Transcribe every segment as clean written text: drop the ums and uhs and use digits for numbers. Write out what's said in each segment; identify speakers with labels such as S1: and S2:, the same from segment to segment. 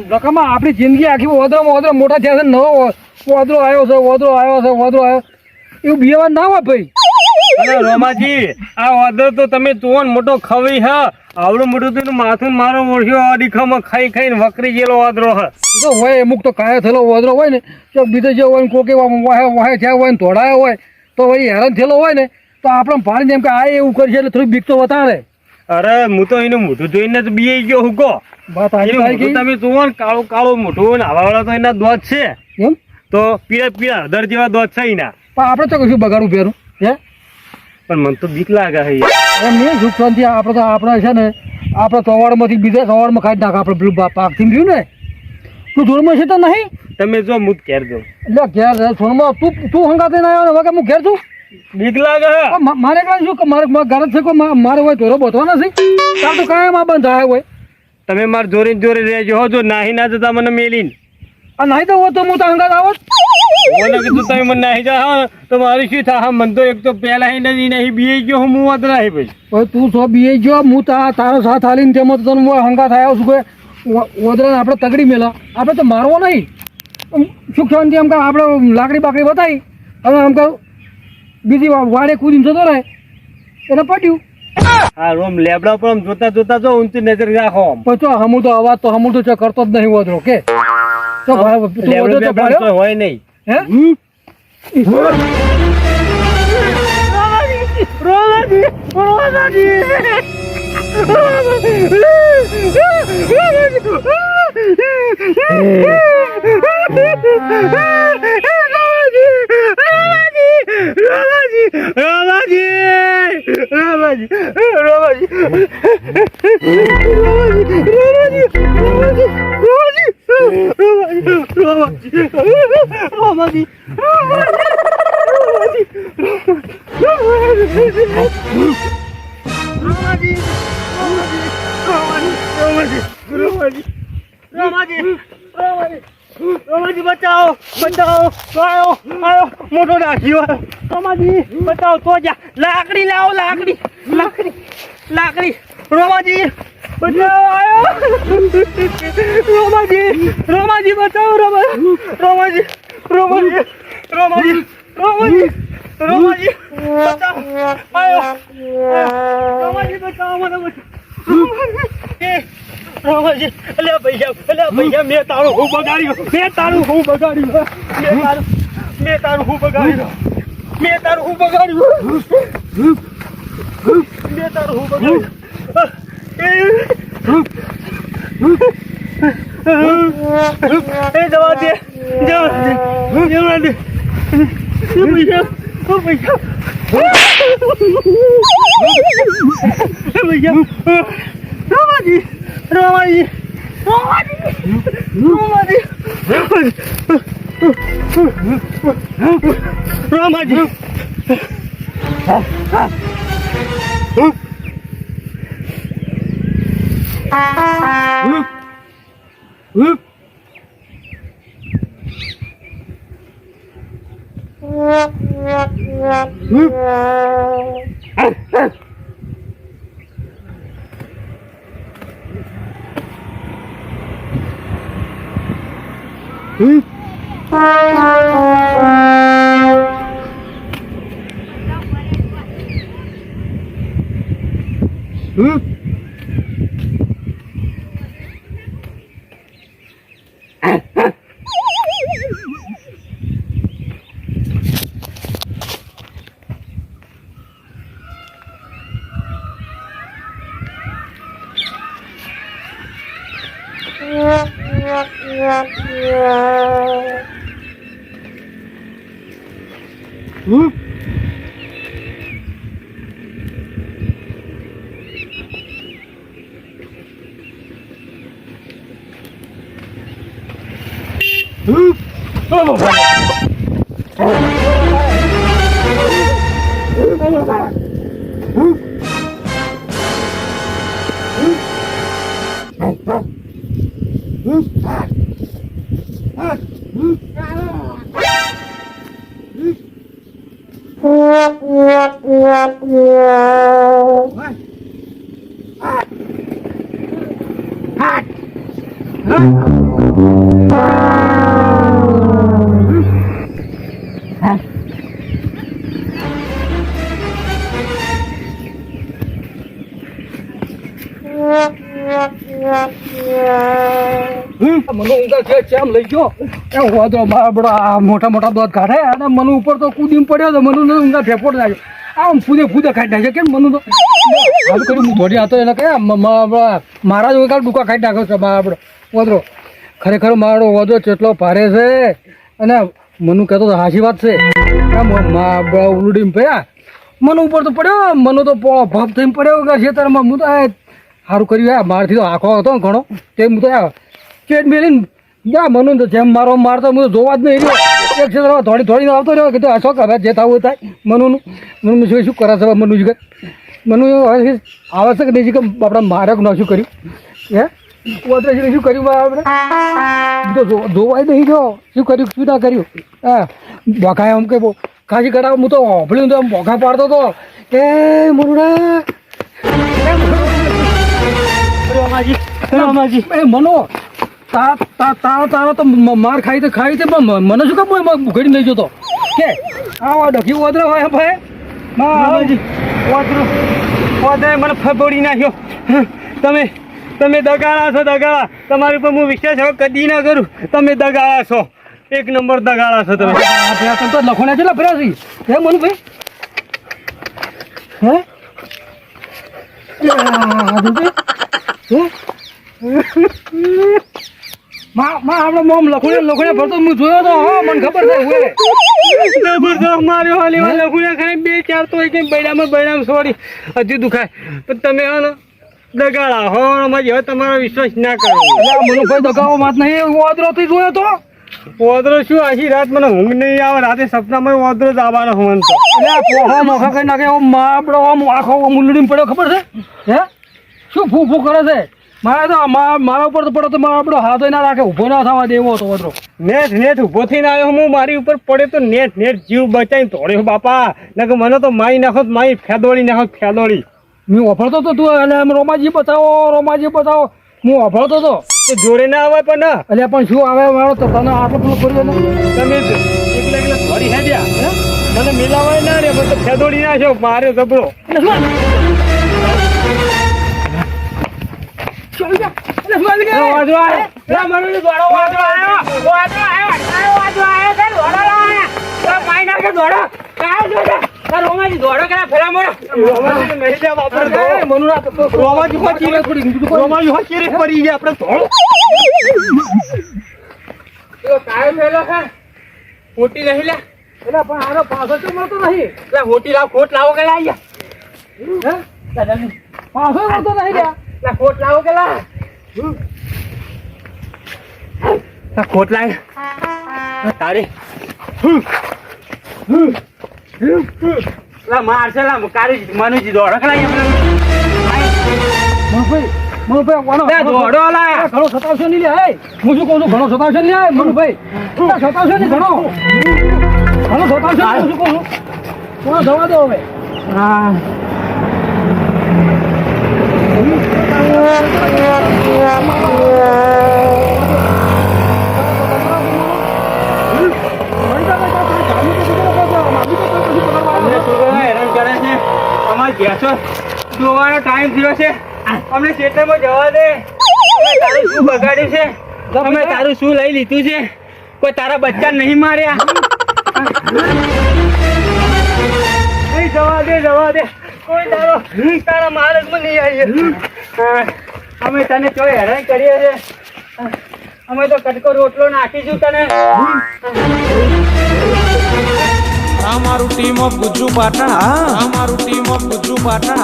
S1: રકમમાં આપણી જિંદગી આખી ઓદરો મોટા થયા છે. નવો ઓદરો આવ્યો એવું બીવા ના હોય ભાઈ.
S2: અરે રોમાજી, આ ઓદર તો તમે જુઓ ને મોટો ખવી હ, આવડું મોટું તો માથું મારો ઓળખ્યો અડીખામાં ખાઈ ખાઈને વકરી ગયેલો ઓદરો હ.
S1: તો હોય અમુક તો કાયા થયેલો ઓદરો હોય ને, તો બીજો જે હોય ને કોકે વાહે થયા હોય ને ધોડાયા હોય તો ભાઈ હેરાન થયેલો હોય ને તો આપણે પાણી જેમ કે આ એવું કરશે એટલે થોડી બીક તો વધારે.
S2: અરે હું તો એનું મોઢું જોઈને જ બી ગયો હું કહો. તમે જુઓ ને કાળું કાળું મોઢું ને હવાવાળા તો એના દોત છે
S1: એમ, તો
S2: પીળા પીળા હળદર જેવા દોત છે એના.
S1: પણ આપણે તો કશું બગાડું પહેરું હે,
S2: પણ મને તો બીક લાગે છે.
S1: મેં સુખ શાંતિ આપણે તો આપણે છે ને આપણે સવારમાંથી બીજા સવારમાં ખાઈ નાખ. આપણે પેલું પાક થી ગયું ને તું ધૂળમાં છે તો નહીં.
S2: તમે જો હું ઘેર જાઉં
S1: એટલે ઘેર સોનમાં તું હંગાતે ના આવ્યો ને વગર હું ઘેર છું.
S2: બીક લાગે
S1: મારે કાંઈ શું મારે ઘર જ છે કોઈ મારે હોય ધોરો બોધવા નથી. તાર તો કાયમ આ બંધ થાય હોય.
S2: તમે મારે જોરે જોરે રહેજો હો, જો નાહી ના જતા મને મેલીને.
S1: આ નાહી તો હોત તો હું તો હંગાત આવત.
S2: મને કીધું તમે મને નાહી જા તો મારી શું થાય? મને તો એક તો પહેલા નહીં બી ગયો હું વાત નાહી પછી
S1: તું સો બી ગયો હું તારો સાથ હાલીને તેમાં તો તને હંગાત આવ્યો છું કે ઓદરાને આપણે તગડી મેલા. આપણે તો મારવો નહીં, સુખ શાંતિ આમ કે આપણે લાકડી બાકડી બતાવી હવે આમ કે બીજી વાડે કૂદીને જતો રહે એને પટ્યું.
S2: હા રોમ લેબડા પર આમ જોતા જોતા જો ઊંચી નજર રાખો.
S1: પછી હમું તો અવાજ તો હમું તો કરતો જ નહીં ઓદરો કે
S2: હોય નહીં. બચાવો બચાવો, આયો આયો મોટો નાખ્યો. રોમાજી બચાવો, તો જા લાકડી લાવો, લાકડી લાકડી લાકડી. રોમાજી બચાવો, આયો રોમાજી રોમાજી બચાવો, રોમાજી રોમાજી રોમાજી રોમાજી રોમાજી બચાવો, આયો રોમાજી બચાવો, મને બચાવો. રોમાજી અલ્યા ભૈયા મેં તારું હું બગાડ્યું, મેં તારું હું બગાડ્યું, મેં તારું હું બગાડ્યું, મેં તારું હું બગાડ્યું, મેં તારું હું બગાડ્યું. એ જવા દે, જવા દે ભૈયા, ભૈયા રોમાજી રોમાજી રોમાજી રોમાજી રોમાજી
S1: મને ઊંઘા છે ચેમ લઈ ગયો એ વાદળો મારા બડા મોટા મોટા દોત કાઢે અને મનુ ઉપર તો કૂદીને પડ્યો તો મનુ ઊંઘા ફેફોડ નાખ્યો આમ ફૂદે કાઢી નાખ્યો કેમ મનુ તો હાલ કર્યું હું ધોડી હતો એને કયા મારા જ કાલ ડૂકા કાઢી નાખ્યો છે મારા વાદળો ખરેખર મારો વાદળો કેટલો ભારે છે અને મનુ કહેતો તો હાચી વાત છે ઉલડીને પડ્યા મનુ ઉપર તો પડ્યો મનુ તો ભપ થઈને પડ્યો કે ખેતરમાં હું તો સારું કર્યું મારથી તો આંખો હતો ને ઘણો તે હું તો ચેટ મેલીને જા મનુ તો જેમ મારતો હું તો જોવા જ નહીં રહ્યો એક ક્ષેત્રમાં થોડીને આવતો રહ્યો કે અશોક હવે જે થવું થાય મનુનું શું કરે છે મનુજી કે મનુ આવે છે કે નહીં કે આપણે મારે ન શું કર્યું હે ઓતરેજી શું કર્યું આપણે તો જોવાય નહીં જો શું કર્યું શું ના કર્યું હા બોખાય આમ કે ખાસી કરાવ હું તો હોભળ્યું તો આમ બોખા પાડતો હતો એ મનુડા રામાજી એ મનો તારો તો માર ખાઈ તો પણ મને શું કામ ઘડી નહીં જતો કે આવા ડખી ઓદરો હોય ભાઈ રામાજી
S2: ઓદરે મને ફબોડી નાખ્યો તમે દગાડા છો દગાડા તમારી પર હું વિશ્વાસ હવે કદી ના કરું તમે દગાડા છો એક નંબર દગાડા છો તમે
S1: તો લખોણા છે ફર્યા છે હે મનુભાઈ આપણે મોમ લખોણે ભરતો હું જોયો તો હા મને ખબર છે
S2: માર્યો હાલી લખુને ખાઈ 2-4 તો એક બૈડામાં છોડી હજી દુખાય પણ તમે હો ને દગાડા હો રમાજી હવે તમારો વિશ્વાસ ના કરો
S1: મનુભાઈ દગાવો વાત નહીં ઓદરો થી જોયો તો
S2: ઓદરો શું આખી રાત મને ઊંઘ નહીં આવે રાતે સપનામાં ઓદરો જ આવવાનો હું તો
S1: પોહા નોખા કઈ નાખે આપણો આમ આખો મુંડડીમાં પડ્યો ખબર છે હે શું ફૂ કરે છે મારા ઉપર તો પડો તો આપણો હાથ ના રાખે ઊભો ના થવા દેવો હતો ઓદરો
S2: નેટ ઊભો થઈને આવ્યો હું મારી ઉપર પડે તો નેટ જીવ બચાવીને તોડ્યો બાપા ના કે મને તો મારી નાખો મારી ફેદોડી
S1: હું ઓફળતો તો તું એટલે રોમાજી બતાવો હું ઓફળતો તો
S2: જોડે ના આવે પણ
S1: એટલે પણ શું આવે મારો તો તને આટલું પેલું કર્યું
S2: તમે એકલા ધોરી હેડ્યા મને મિલાવાય ના રે મને ફેદોડી નાખ્યો માર્યો જબરો ખોટી નહીં લે
S1: એટલે પણ આનો પાછો તો મળતો નહીં
S2: ખોટી લાવ ખોટ લાવો કે લાવી
S1: પાછો મળતો નહીં
S2: ખોટ લાવો કે લા આ ખોટ લાય તારી લા મારશે લા કારી મનુજી દોડક લાય
S1: મનુભાઈ વાળો
S2: દોડો લા
S1: ઘણો સતાવશે નહીં લે હે હું શું કહું છું ઘણો સતાવશે નહીં લે મનુભાઈ સતાવશે નહીં ઘણો સતાવશે નહીં હું શું કહું છું કોણ જવા દો હવે
S2: હા હેરાન કરે છે અમારે ભેંસો જોવાનો ટાઈમ થયો છે અમને ખેતરમાં જવા દે અમે તારું શું બગાડ્યું છે અમે તારું શું લઈ લીધું છે કોઈ તારા બચ્ચા નહીં માર્યા નહીં જવા દે કોઈ તારા માર્ગમાં નહીં આવીએ અમે તને કોઈ હેરાન કરીએ છે અમે તો કટકો રોટલો નાખીશું તને
S3: અમારું ટીમ ઓફ ગુજ્જુ પાટણ અમારું ટીમ ઓફ ગુજ્જુ પાટણ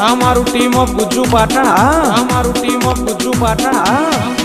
S3: અમારું ટીમ ઓફ ગુજ્જુ પાટણ અમારું ટીમ ઓફ ગુજ્જુ પાટણ